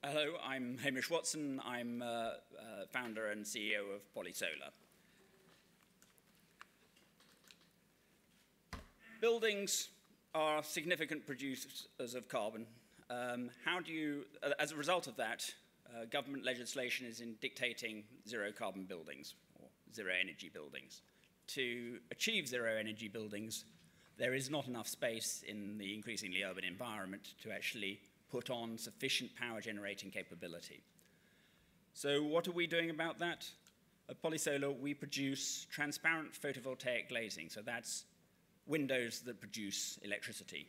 Hello, I'm Hamish Watson. I'm founder and CEO of Polysolar. Buildings are significant producers of carbon. As a result of that, government legislation is dictating zero carbon buildings or zero energy buildings. To achieve zero energy buildings, there is not enough space in the increasingly urban environment to actually put on sufficient power generating capability. So what are we doing about that? At Polysolar, we produce transparent photovoltaic glazing. So that's windows that produce electricity.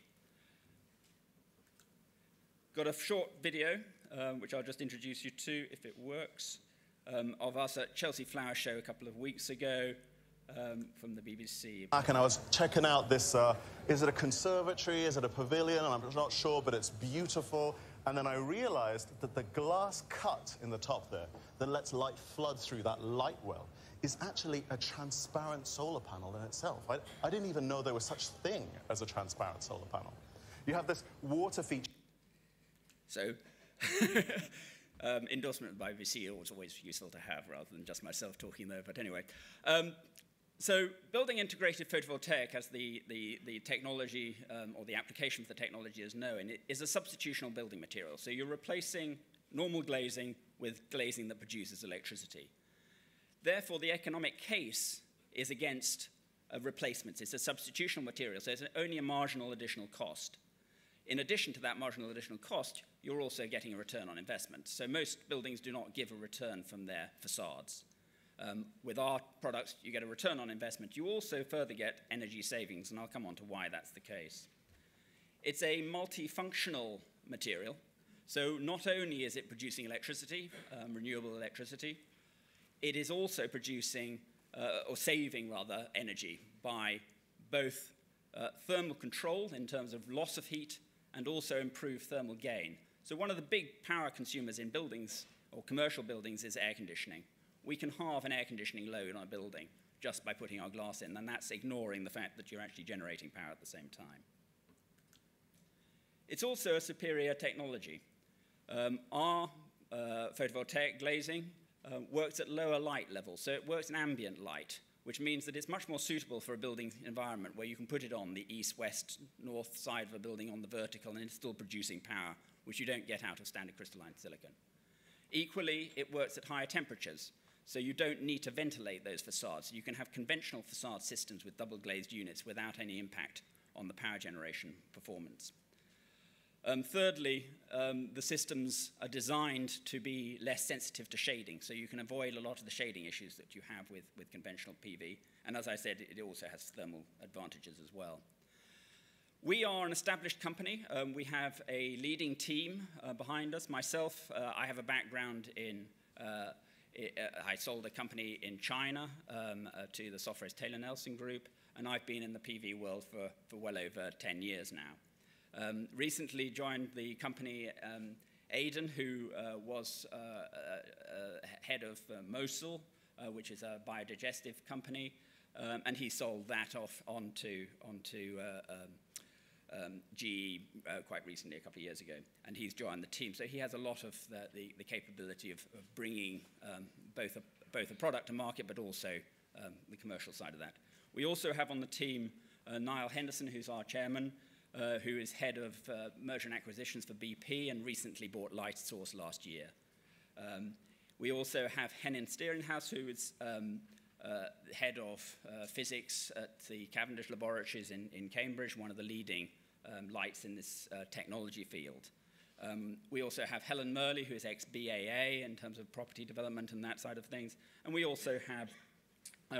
Got a short video, which I'll just introduce you to, if it works, of us at Chelsea Flower Show a couple of weeks ago. From the BBC. And I was checking out this, is it a conservatory, is it a pavilion? I'm not sure, but it's beautiful. And then I realized that the glass cut in the top there that lets light flood through that light well is actually a transparent solar panel in itself. I didn't even know there was such a thing as a transparent solar panel. You have this water feature. So, endorsement by BBC is always useful to have rather than just myself talking there, but anyway. So building integrated photovoltaic, as the technology or the application for the technology is known, it is a substitutional building material. So you're replacing normal glazing with glazing that produces electricity. Therefore, the economic case is against replacements. It's a substitutional material, so it's only a marginal additional cost. In addition to that marginal additional cost, you're also getting a return on investment. So most buildings do not give a return from their facades. With our products, you get a return on investment. You also further get energy savings, and I'll come on to why that's the case. It's a multifunctional material. So not only is it producing electricity, renewable electricity, it is also producing, or saving rather, energy by both thermal control in terms of loss of heat and also improved thermal gain. So one of the big power consumers in buildings or commercial buildings is air conditioning. We can halve an air conditioning load on a building just by putting our glass in, and that's ignoring the fact that you're actually generating power at the same time. It's also a superior technology. Our photovoltaic glazing works at lower light levels, so it works in ambient light, which means that it's much more suitable for a building environment where you can put it on the east, west, north side of a building on the vertical, and it's still producing power, which you don't get out of standard crystalline silicon. Equally, it works at higher temperatures. So you don't need to ventilate those facades. You can have conventional facade systems with double glazed units without any impact on the power generation performance. Thirdly, the systems are designed to be less sensitive to shading, so you can avoid a lot of the shading issues that you have with conventional PV. And as I said, it also has thermal advantages as well. We are an established company. We have a leading team behind us. Myself, I have a background in I sold a company in China to the Software's Taylor Nelson Group, and I've been in the PV world for well over 10 years now. Recently joined the company Aidan, who was head of Mosul, which is a biodigestive company, and he sold that off onto GE quite recently, a couple of years ago, and he's joined the team. So he has a lot of the capability of bringing both a product to market, but also the commercial side of that. We also have on the team Niall Henderson, who's our chairman, who is head of merger and acquisitions for BP and recently bought Lightsource last year. We also have Hennin Steeringhouse, who is head of physics at the Cavendish Laboratories in Cambridge, one of the leading lights in this technology field. We also have Helen Murley, who is ex-BAA in terms of property development and that side of things. And we also have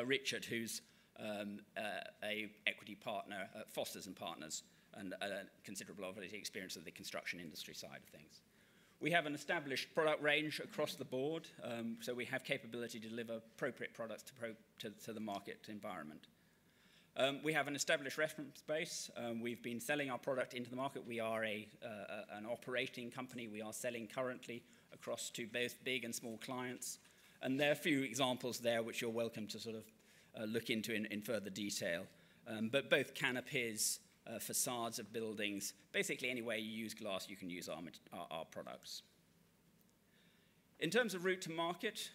Richard, who's a equity partner at Foster's & Partners and considerable obviously experience of the construction industry side of things. We have an established product range across the board, so we have capability to deliver appropriate products to the market environment. We have an established reference base. We've been selling our product into the market. We are an operating company. We are selling currently across to both big and small clients. And there are a few examples there which you're welcome to sort of look into in further detail. But both canopies, facades of buildings, basically any way you use glass, you can use our products. In terms of route to market,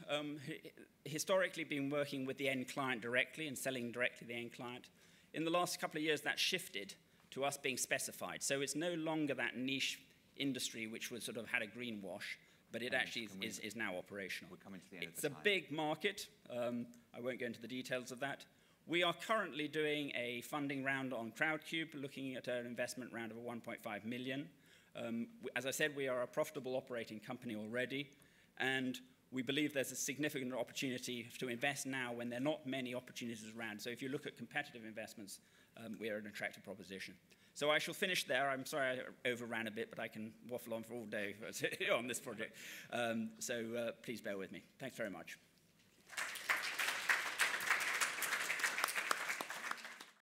historically been working with the end client directly and selling directly to the end client. In the last couple of years, that shifted to us being specified. So it's no longer that niche industry which was sort of had a greenwash, but it actually is now operational. We're coming to the end it's of the a big market. I won't go into the details of that. We are currently doing a funding round on Crowdcube, looking at an investment round of 1.5 million. As I said, we are a profitable operating company already, and we believe there's a significant opportunity to invest now when there are not many opportunities around. So if you look at competitive investments, we are an attractive proposition. So I shall finish there. I'm sorry I overran a bit, but I can waffle on for all day on this project. So please bear with me. Thanks very much.